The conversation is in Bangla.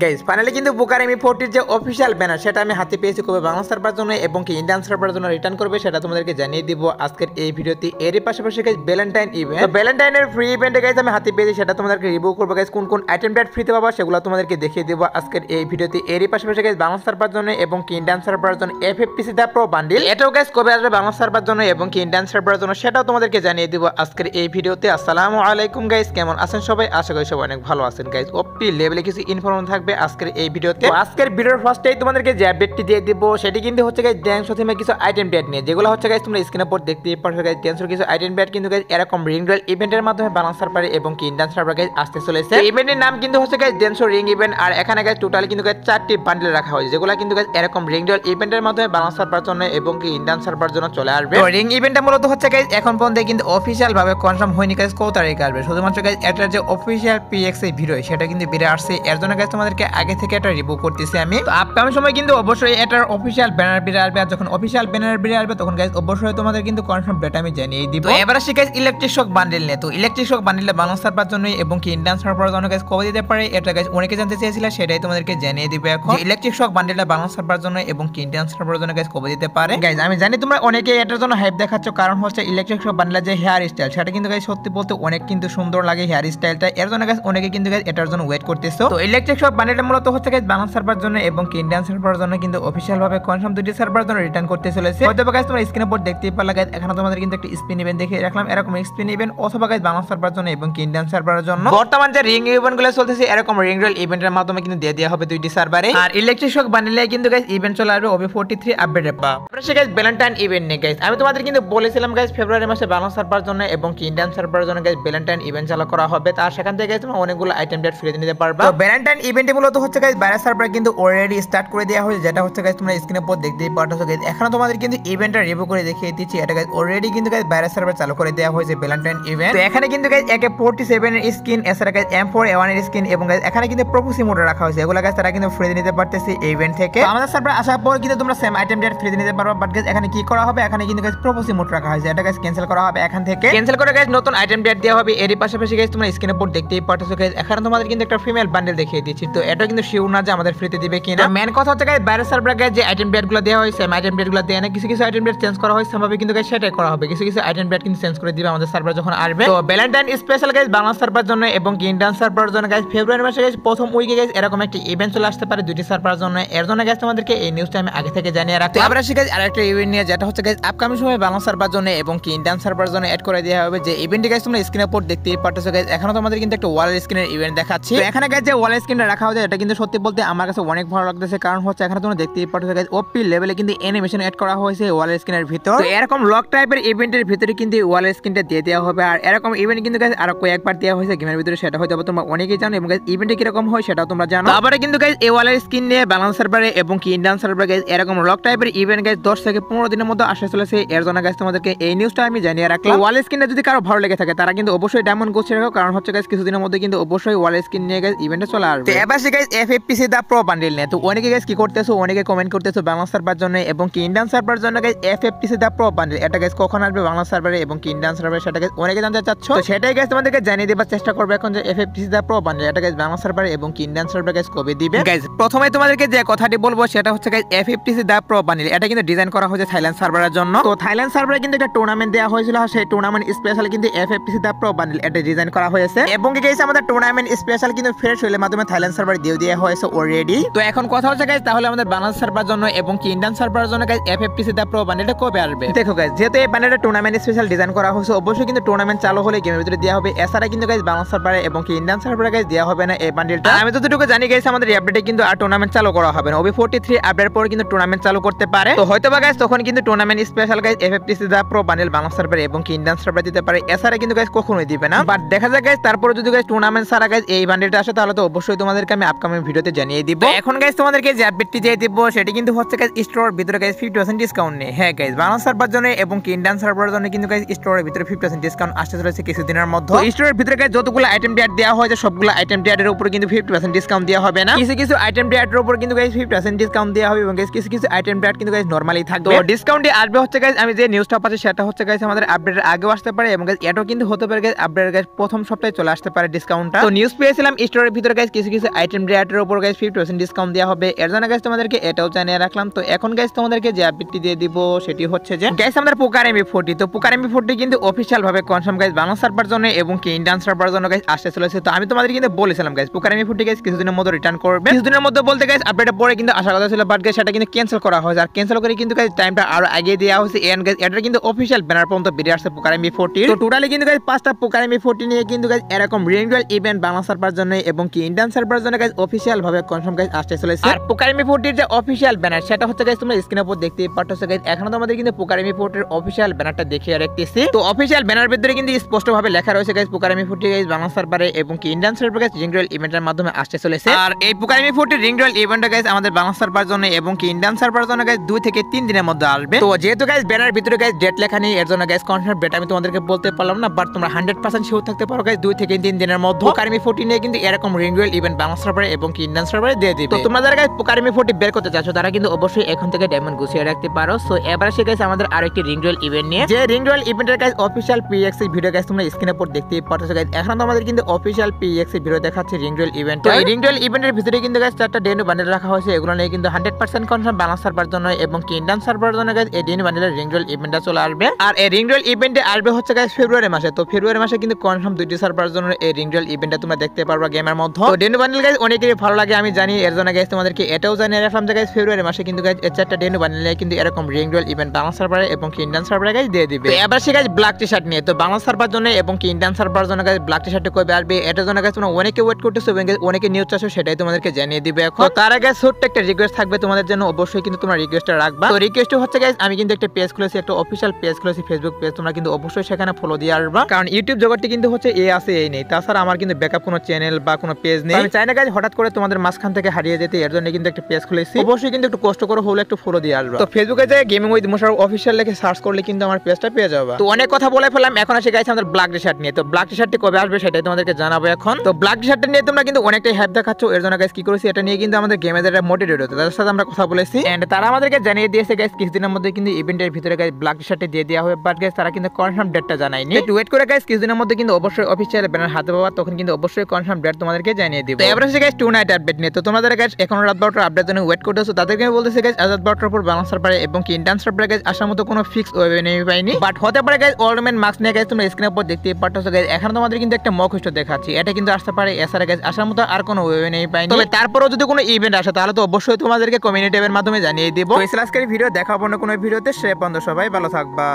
গাইস ফাইনালি কিন্তু বুকারেমি 40 যে অফিশিয়াল ব্যানার সেটা আমি হাতে পেয়েছি কবে বাংলা সার্ভার জন্য এবং কি ইন্ডিয়ান সার্ভার জন্য রিটার্ন করবে সেটা তোমাদেরকে জানিয়ে দিব আজকের এই ভিডিওতে। এরই পাশাপাশি গাইস ভ্যালেন্টাইন ইভেন্ট, তো ভ্যালেন্টাইনের ফ্রি ইভেন্টে গাইস আমি হাতে পেয়েছি সেটা তোমাদেরকে রিভিউ করব গাইস, কোন কোন আইটেম ডেট ফ্রিতে পাবা সেগুলো তোমাদেরকে দেখিয়ে দেব আজকের এই ভিডিওতে। এরই পাশাপাশি গাইস বাংলা সার্ভার জন্য এবং কি ইন্ডিয়ান সার্ভার জন্য এফএফপিসি দা প্রো বান্ডিল এটাও গাইস কবে আসবে বাংলা সার্ভার জন্য এবং কি ইন্ডিয়ান সার্ভার জন্য সেটাও তোমাদেরকে জানিয়ে দিব আজকের এই ভিডিওতে। আসসালামু আলাইকুম গাইস, কেমন আছেন সবাই? আশা করি সবাই অনেক ভালো আছেন গাইস। ওপি লেভেলে কিছু ইনফরমেশন থাকবে আজকের এই ভিডিওতে। আজকের ভিডিওর ফার্স্টেই তোমাদেরকে যে আপডেটটি দিয়ে দিব সেটি কিন্তু হচ্ছে গাইস ড্যান্স থিমে কিছু আইটেম ডেট নিয়ে, যেগুলো হচ্ছে গাইস তোমরা স্ক্রিনের উপর দেখতেই পাচ্ছ গাইস। ড্যান্সের কিছু আইটেম ডেট কিন্তু গাইস এরকম রিং রয়েল ইভেন্টের মাধ্যমে বাংলা সার্ভার এবং কি ইন্ডিয়ান সার্ভার গাইস আসতে চলেছে। ইভেন্টের নাম কিন্তু হচ্ছে গাইস ড্যান্স রিং ইভেন্ট, আর এখানে গাইস টোটালি কিন্তু গাইস 4টি বান্ডেল রাখা হয়েছে, যেগুলো কিন্তু গাইস এরকম রিং রয়েল ইভেন্টের মাধ্যমে বাংলা সার্ভার জন্য এবং কি ইন্ডিয়ান সার্ভার জন্য চলে আসবে। তো রিং ইভেন্টটা মূলত হচ্ছে গাইস এখন পর্যন্ত কিন্তু অফিশিয়াল ভাবে কনফার্ম হয়নি গাইস কত তারিখে আসবে, শুধুমাত্র গাইস এটার যে অফিশিয়াল পিএক্স এর ভিডিও সেটা কিন্তু বেরিয়ে আসছে। এর জন্য গাইস তোমাদেরকে আগে থেকে এটা রিভিউ করতেছি আমি। তো আপকামিং সময় কিন্তু অবশ্যই এটার অফিশিয়াল ব্যানার বেরিয়ে আসবে, আর যখন অফিশিয়াল ব্যানার বেরিয়ে আসবে তখন গাইস অবশ্যই তোমাদের কিন্তু কনফার্ম ডেট আমি জানিয়ে দিব। তো এবার আসি গাইস ইলেকট্রিক শক বান্ডেল নিয়ে। তো ইলেকট্রিক শক বান্ডেলটা বাংলা সার্ভার জন্য এবং কি ইন্ডিয়ান সার্ভার জন্য গাইস কবে দিতে পারে এটা গাইস অনেকে জানতে চেয়েছিল, সেটাই তোমাদেরকে জানিয়ে দিব এখন। যে ইলেকট্রিক শক বান্ডেলটা বাংলা সার্ভার জন্য এবং কি ইন্ডিয়ান সার্ভার জন্য গাইস কবে দিতে পারে। গাইস আমি জানি তোমরা অনেকে এটার জন্য হাইপ দেখাচ্ছ, কারণ হচ্ছে ইলেকট্রিক শক বান্ডেলের যে হেয়ার স্টাইল সেটা কিন্তু গাইস সত্যি বলতে অনেক কিন্তু সুন্দর লাগে হেয়ার স্টাইলটা। এর জন্য গাইস অনেকে কিন্তু গাইস এটার জন্য ওয়েট করতেছো। তো ইলেকট্রিক শক বান্ডেলটা মূলত হচ্ছে গাইস বাংলা সার্ভার জন্য এবং কি ইন্ডিয়ান সার্ভার জন্য কিন্তু অফিশিয়াল ভাবে কনফার্ম দুটি সার্ভার জন্য রিটার্ন করতে চলেছে। হয়তো গাইস তোমরা স্ক্রিনের উপর দেখতেই পারলা গাইস, এখানে তোমাদের কিন্তু একটা স্পিন ইভেন্ট দেখিয়ে রাখলাম, এরকম স্পিন ইভেন্ট অথবা গাইস বাংলা সার্ভার জন্য এবং কি ইন্ডিয়ান সার্ভারের জন্য বর্তমান যে রিং ইভেন্ট গুলো চলতেছে এরকম রিং রয়েল ইভেন্টের মাধ্যমে কিন্তু দিয়ে দেওয়া হবে দুইটি সার্ভারে। আর ইলেকট্রিক শক বান্ডেলে কিন্তু গাইস ইভেন্ট চলে আসবে ওবি 43 আপডেটে পা। আমরা সে গাইস ভ্যালেন্টাইন ইভেন্ট নিয়ে গাইস আমি তোমাদের কিন্তু বলেছিলাম গাইস ফেব্রুয়ারি মাসে বাংলা সার্ভার জন্য এবং কি ইন্ডিয়ান সার্ভারের জন্য গাইস ভ্যালেন্টাইন ইভেন্ট চালু করা হবে, তার সেখান থেকে গাইস তোমরা অনেকগুলো আইটেম ডেট ফ্রিতে নিতে পারবা। তো ভ্যালেন্টাইন ইভেন্টে মূলত হচ্ছে গাইস বাইরে সার্ভার কিন্তু অলরেডি স্টার্ট করে দেওয়া হয়েছে, যেটা হচ্ছে গাইস তোমরা স্ক্রিনের উপর দেখতেই পাচ্ছ গাইস। এখানে তোমাদের কিন্তু ইভেন্টটা রিভিউ করে দেখিয়ে দিচ্ছি, এটা গাইস অলরেডি কিন্তু গাইস বাইরে সার্ভার চালু করে দেওয়া হয়েছে ভ্যালেন্টাইন ইভেন্ট। তো এখানে কিন্তু গাইস AK47 এর স্কিন, এছাড়া গাইস M4A1 এর স্কিন এবং গাইস এখানে কিন্তু প্রপোসি মোড রাখা হয়েছে, এগুলো গাইস তারা কিন্তু ফ্রিতে নিতে পারতেছে এই ইভেন্ট থেকে। তো আমাদের সার্ভার আসার পর কিন্তু তোমরা সেম আইটেম ডেট ফ্রিতে নিতে পারবা, বাট গাইস এখানে কি করা হবে, এখানে কিন্তু গাইস প্রপোসি মোড রাখা হয়েছে, এটা গাইস ক্যান্সেল করা হবে। এখান থেকে ক্যান্সেল করে গাইস নতুন আইটেম ডেট দেওয়া হবে। এর পাশাপাশি গাইস তোমরা স্ক্রিনের উপর দেখতেই পাচ্ছ গাইস এখানে তোমাদের কিন্তু একটা ফিমেল বান্ডেল দেখিয়ে দিচ্ছি, তো এটা কিন্তু শিওর না যে আমাদের ফ্রিতে দিবে কিনা। মেন কথা হচ্ছে গাইস বাইরে সার্ভার গাইস যে আইটেম ডেটগুলো দেওয়া হয়েছে সেম আইটেম ডেটগুলো দেয় না, কিছু কিছু আইটেম ডেট চেঞ্জ করা হয়েছে সেভাবে কিন্তু গাইস সেটাই করা হবে, কিছু কিছু আইটেম ডেট কিন্তু চেঞ্জ করে দিবে আমাদের সার্ভার যখন আসবে। তো Valentine special guys Bangla server জন্য এবং কি ইন্ডিয়ান সার্ভার জন্য গাইস ফেব্রুয়ারি মাসে গাইস প্রথম উইকে গাইস এরকম একটা ইভেন্ট চলে আসতে পারে দুটি সার্ভার জন্য। এর জন্য গাইস তোমাদেরকে এই নিউজটা আমি আগে থেকে জানিয়ে রাখতে। আবার আসি গাইস আরেকটা ইভেন্ট নিয়ে, যেটা হচ্ছে গাইস আপকামিং সময় বাংলা সার্ভার জন্য এবং কি ইন্ডিয়ান সার্ভার জন্য এড করে দেওয়া হবে। যে ইভেন্টটি গাইস তোমরা স্ক্রিনের উপর দেখতেই পাচ্ছ গাইস, এখানে তোমাদের কিন্তু একটা ওয়াল স্ক্রিনের ইভেন্ট দেখাচ্ছি। তো এখানে গাইস যে ওয়াল স্ক্রিনটা রাখা হয়েছে এটা কিন্তু সত্যি বলতে আমার কাছে অনেক ভালো লাগতেছে, কারণ হচ্ছে এখানে তোমরা দেখতেই পাচ্ছ গাইস ওপি লেভেলে কিন্তু অ্যানিমেশন এড করা হয়েছে ওয়াল স্ক্রিনের ভিতর। তো এরকম লক টাইপের ইভেন্টের ভিতরে কিন্তু ওয়াল স্ক্রিনটা দিয়ে দেওয়া হবে, আর এরকম ইভেন্ট কিন্তু গাইস আরো কয়েকবার দেওয়া হয়েছে গেমের ভিতরে, সেটা হয়তো তোমরা অনেকেই জানো এবং গাইস ইভেন্টে কি রকম হয় সেটাও তোমরা জানো। আবারে কিন্তু গাইস এই ওয়াল স্ক্রিন নিয়ে বাংলা সার্ভারে এবং কি ইন্ডিয়ান সার্ভারে গাইস এরকম লক টাইপের ইভেন্ট গাইস 10 থেকে 15 দিনের মধ্যে আসতে চলেছে। এর জন্য গাইস তোমাদেরকে এই নিউজটা আমি জানিয়ে রাখলাম। ওয়াল স্ক্রিনটা যদি কারো ভালো লেগে থাকে তারা কিন্তু অবশ্যই ডায়মন্ড গোছে রাখো, কারণ হচ্ছে গাইস কিছুদিনের মধ্যে কিন্তু অবশ্যই ওয়াল স্ক্রিন নিয়ে গাইস ইভেন্টে চলে আসবে। তো এবার সে গাইস এফএফপিসি দা প্রো বান্ডেল নিয়ে। তো অনেকে গাইস কি করতেছো, অনেকে কমেন্ট করতেছো বাংলা সার্ভার জন্য এবং কি ইন্ডিয়ান সার্ভার জন্য গাইস এফএফপিসি দা প্রো বান্ডেল এটা গাইস কখন আসবে বাংলা সার্ভারে এবং কি ইন্ডিয়ান সার্ভারে, সেটা গাইস অনেকে জানতে চাচ্ছ। তো সেটাই গাইস তোমাদেরকে জানিয়ে দেবার চেষ্টা করব এখন যে এফএফপিসি দা প্রো বান্ডেল এটা গাইস বাংলা সার্ভারে এবং কি ইন্ডিয়ান সার্ভারে গাইস কবে দিবে। গাইস প্রথমে তোমাদেরকে যে কথাটি বলবো সেটা হচ্ছে গাইস এফএফপিসি দা প্রো বান্ডেল এটা কিন্তু ডিজাইন করা হয়েছে থাইল্যান্ড সার্ভারের জন্য। তো থাইল্যান্ড সার্ভারে কিন্তু একটা টুর্নামেন্ট দেওয়া হয়েছিল, সেই টুর্নামেন্ট স্পেশাল কিন্তু এফএফপিসি দা প্রো বান্ডেল এটা ডিজাইন করা হয়েছে এবং কি গাইস আমাদের টুর্নামেন্ট স্পেশাল কিন্তু ফ্রেশ হইলে মাধ্যমে থাইল্যান্ড সার্ভারে দিয়ে দেওয়া হয়েছে অলরেডি। তো এখন কথা হচ্ছে গাইস তাহলে আমাদের বাংলাদেশ সার্ভার জন্য এবং কি ইন্ডিয়ান সার্ভারের জন্য গাইস এফএফপিসি দা প্রো বান্ডেলটা কবে আসবে। দেখো গাইস যেহেতু এই বান্ডেলটা টুর্নামেন্ট স্পেশাল ডিজাইন করা হয়েছে অবশ্যই কিন্তু টুর্নামেন্ট চালু হলে গেমের ভিতরে দেওয়া হবে, এছাড়া কিন্তু গাইস বাংলা সার্ভারে এবং কি ইন্ডিয়ান সার্ভারে গাইস দেওয়া হবে না এই বান্ডেলটা। আমি যতটুকু জানি গাইস আমাদের এই আপডেটে কিন্তু আর টুর্নামেন্ট চালু করা হবে না, ওবি 43 আপডেট পরে কিন্তু টুর্নামেন্ট চালু করতে পারে। তো হয়তোবা গাইস তখন কিন্তু টুর্নামেন্ট স্পেশাল গাইস এফএফপিসি দা প্রো বান্ডেল বাংলা সার্ভারে এবং কি ইন্ডিয়ান সার্ভারে দিতে পারে, এছাড়া কিন্তু গাইস কখনোই দিবে না। বাট দেখা যাক গাইস তারপরে যদি গাইস টুর্নামেন্ট ছাড়া গাইস এই বান্ডেলটা আসে তাহলে তো অবশ্যই তোমাদেরকে আমি আপকামিং ভিডিওতে জানিয়ে দিব। এখন গাইস তোমাদেরকে যে আপডেটটি দিয়ে দিব সেটি কিন্তু হচ্ছে গাইস স্টোরের ভিতরে গাইস 50% ডিসকাউন্ট নেই। হ্যাঁ গাইস বাংলা সার্ভার জন্য এবং কি ইন্ডিয়ান সার্ভারের জন্য কিন্তু গাইস স্টোরের ভিতরে 50% ডিসকাউন্ট আসতে চলেছে কিছুদিনের মধ্যে। স্টোরের ভিতরে গাইস যতগুলো আইটেম ডেট দেওয়া হয়েছে সবগুলো আইটেম ডেটের উপর কিন্তু 50% ডিসকাউন্ট দেওয়া হবে না, কিছু কিছু আইটেম ডেটের উপর কিন্তু গাইস 50% ডিসকাউন্ট দেওয়া হবে এবং গাইস কিছু কিছু আইটেম ডেট কিন্তু গাইস নরমালি থাকবে। তো ডিসকাউন্টে আসবে হচ্ছে গাইস আমি যে নিউজটা পাচ্ছি সেটা হচ্ছে গাইস আমাদের আপডেটের আগেও আসতে পারে এবং গাইস এটাও কিন্তু হতে পারে গাইস আপডেটের গাইস প্রথম সপ্তাহে চলে আসতে পারে ডিসকাউন্টটা। তো নিউজ পেয়েছিলাম স্টোরের ভিতরে গাইস কিছু কিছু আইটেম রেটের উপর গাইস 50% ডিসকাউন্ট দেওয়া হবে। এর জন্য গাইস তোমাদেরকে এটাও জানিয়ে রাখলাম। তো এখন গাইস তোমাদেরকে যে আপডেটটি দিয়ে দিব সেটি হচ্ছে যে গাইস আমাদের পোকার এমবি40, তো পোকার এমবি40 কিন্তু অফিশিয়াল ভাবে কনফার্ম গাইস বাংলা সার্ভার জন্য এবং কি ইন্ডিয়ান সার্ভার জন্য গাইস আসতে চলেছে। তো আমি তোমাদের কিন্তু বলেছিলাম গাইস পোকার এমবি40 গাইস কিছুদিনের মধ্যে রিটার্ন করবে। কিছুদিনের মধ্যে বলতে গাইস আপডেটের পরে কিন্তু আসার কথা ছিল, বাট গাইস সেটা কিন্তু ক্যান্সেল করা হয়েছে। আর ক্যান্সেল করে কিন্তু গাইস টাইমটা আরো আগে দেওয়া হয়েছে। এন্ড গাইস এটা কিন্তু অফিশিয়াল ব্যানার পর্যন্ত বেরিয়ে আসছে পোকার এমবি40। তো টোটালি কিন্তু গাইস 5টা পোকার এমবি40 নিয়ে কিন্তু গাইস এরকম রিনিউয়াল ইভেন্ট বাংলা সার্ভার জন্য এবং কি ইন্ডিয়ান সার্ভার জন্য গাইস অফিশিয়াল ভাবে কনফার্ম গাইস আসতে চলেছে। আর পোকার এমবি40 এর যে অফিশিয়াল ব্যানার সেটা হচ্ছে গাইস তোমরা স্ক্রিনের উপর দেখতেই পাচ্ছ গাইস। এখনো তোমাদের কিন্তু পোকার এমবি40 এর অফিশিয়াল ব্যানারটা দেখিয়ে রাখতেছি। তো অফিশিয়াল ব্যানার ভিতরে কিন্তু স্পষ্ট ভাবে লেখা রয়েছে গাইস পোকার এমবি40 গাইস বাংলা সার্ভারে এবং কি ইন্ডিয়ান সার্ভার গাইস রিনিউয়াল ইভেন্টের মাধ্যমে আসতে চলেছে। আর এই পোকার এমবি40 রিনিউয়াল ইভেন্টটা গাইস আমাদের বাংলা সার্ভার জন্য এবং কি ইন্ডিয়ান সার্ভার জন্য গাইস 2 থেকে 3 দিনের মধ্যে আসবে। তো যেহেতু গাইস ব্যানার ভিতরে গাইস ডেট লেখা নেই এর জন্য গাইস কনফার্ম ডেট আমি তোমাদেরকে বলতে পারলাম না, বাট তোমরা 100% শিওর থাকতে পারো গাইস 2 থেকে 3 দিনের মধ্যে পোকার এমবি40 নিয়ে কিন্তু এরকম রিনিউয়াল ইভেন্ট বাংলা সার্ভারে এবং কি ইন্ডিয়ান সার্ভারে দিয়ে দিবে। তো তোমরা যারা গাইস পোকার এমবি40 বের করতে চাচ্ছ তারা কিন্তু অবশ্যই এখন থেকে ডায়মন্ড গুছিয়ে রাখতে পারো। সো এবারে সে গাইস আমাদের আরেকটি রিনিউয়াল ইভেন্ট নিয়ে, যে রিনিউয়াল ইভেন্টের guys official PX video guys তোমরা স্ক্রিনের উপর দেখতেই পাচ্ছ গাইস। এখন আমাদের কিন্তু অফিশিয়াল পিএক্স ভিডিও দেখাচ্ছে রিনিউয়াল ইভেন্ট। তো এই রিনিউয়াল ইভেন্টের ভিতরে কিন্তু গাইস 4টা ডেনু বান্ডেল রাখা হয়েছে। এগুলো নিয়ে কিন্তু 100% কনফার্ম বাংলা সার্ভার জন্য এবং কি ইন্ডিয়ান সার্ভার জন্য গাইস এই ডেনু বান্ডেলের রিনিউয়াল ইভেন্টটা চলে আসবে। আর এই রিনিউয়াল ইভেন্টে আসবে হচ্ছে গাইস ফেব্রুয়ারি মাসে। তো ফেব্রুয়ারি মাসে কিন্তু কনফার্ম 2টি সার্ভার জন্য এই রিনিউয়াল ইভেন্টটা তোমরা দেখতে পারবা গেমের মধ্যে। তো ডেনু বান্ডেল গাইস অনেকেরই ভালো লাগে আমি জানি, এর জন্য গাইস তোমাদেরকে এটাও জানিয়ে রাখলাম যে গাইস ফেব্রুয়ারি মাসে কিন্তু গাইস এই 4টা ডেনু বান্ডেল নিয়ে কিন্তু এরকম রিনিউয়াল ইভেন্ট বাংলা সার্ভারে এবং কি ইন্ডিয়ান সার্ভারে গাইস দিয়ে দিবে। তো এবার সে গাইস ব্ল্যাক টি-শার্ট নিয়ে, তো বাংলা সার্ভার জন্য এবং কি ইন্ডিয়ান সার্ভার জন্য গাইস ব্ল্যাক টি-শার্টে কবে আসবে এটার জন্য গাইস তোমরা অনেকে ওয়েট করতেছো এবং অনেকে নিউজ চাচ্ছো, সেটাই তোমাদেরকে জানিয়ে দিবে এখন। তো তার আগে ছোট্ট একটা রিকোয়েস্ট থাকবে তোমাদের জন্য, অবশ্যই কিন্তু তোমরা রিকোয়েস্টটা রাখবা। তো রিকোয়েস্ট হচ্ছে গাইস আমি কিন্তু একটা পেজ খুলেছি, একটা অফিশিয়াল পেজ খুলেছি ফেসবুক পেজ, তোমরা কিন্তু অবশ্যই সেখানে ফলো দিয়ে আসবা। কারণ ইউটিউব জগৎটি কিন্তু হচ্ছে এই আছে এই নেই, তাছাড়া আমার কিন্তু ব্যাকআপ কোনো চ্যানেল বা কোনো পেজ নেই। আমি চাই না গাইস হঠাৎ করে তোমাদের মাঝখান থেকে হারিয়ে যেতে, এর জন্য কিন্তু একটা পেজ খুলেছি। অবশ্যই কিন্তু একটু কষ্ট করে হলে একটু ফলো দিয়ে আসবা। তো ফেসবুকে যে গেমিং উইথ মোশাররফ অফিশিয়াল লিখে সার্চ করলে কিন্তু আমার পেজটা পেয়ে যাবে। তো অনেক কথা বলে ফেললাম, এখন আসে গাইস আমাদের ব্ল্যাক টি-শার্ট নিয়ে। তো ব্ল্যাক টি-শার্টটি কবে আসবে সেটাই তোমাদেরকে জানাবো এখন। তো ব্ল্যাক টি-শার্টটা নিয়ে তোমরা কিন্তু অনেকটাই হাইপ দেখাচ্ছ, এর জন্য গাইস কি করেছি এটা নিয়ে কিন্তু আমাদের গেমে যারা মোটিভেট হতো তাদের সাথে আমরা কথা বলেছি এন্ড তারা আমাদেরকে জানিয়ে দিয়েছে গাইস কিছুদিনের মধ্যে কিন্তু ইভেন্টের ভিতরে গাইস ব্ল্যাক টি-শার্টটি দিয়ে দেওয়া হবে, বাট গাইস তারা কিন্তু কনফার্ম ডেটটা জানায়নি। একটু ওয়েট করে গাইস কিছুদিনের মধ্যে কিন্তু অবশ্যই অফিশিয়াল ব্যানার হাতে পাবা, তখন কিন্তু অবশ্যই কনফার্ম ডেট তোমাদেরকে জানিয়ে দিব। তো এবারে হচ্ছে গাইস 2 নাইট আপডেট নিয়ে। তো তোমরা যারা গাইস এখন রাত 12টার আপডেট জন্য ওয়েট করতেছো তাদেরকে আমি বলতেছি গাইস রাত 12টার পর বাংলা সার্ভারে এবং কি ইন্ডিয়ান সার্ভারে গাইস আসার মতো কোনো ফিক্স ওয়েবে নেই পাইনি, বাট হতে পারে গাইস অলমেন মার্কস নিয়ে গাইস তোমরা স্ক্রিনের উপর দেখতেই পাচ্ছ গাইস। এখন তোমাদের কিন্তু একটা মক হিস্টো দেখাচ্ছি, এটা কিন্তু আসতে পারে, এছাড়া গাইস আসার মতো আর কোনো ওয়েবে নেই পাইনি। তবে তারপরেও যদি কোনো ইভেন্ট আসে তাহলে তো অবশ্যই তোমাদেরকে কমিউনিটি ট্যাবের মাধ্যমে জানিয়ে দিব। তো আজকের ভিডিও দেখাবো না কোনো ভিডিওতে, সে পর্যন্ত সবাই ভালো থাকবা।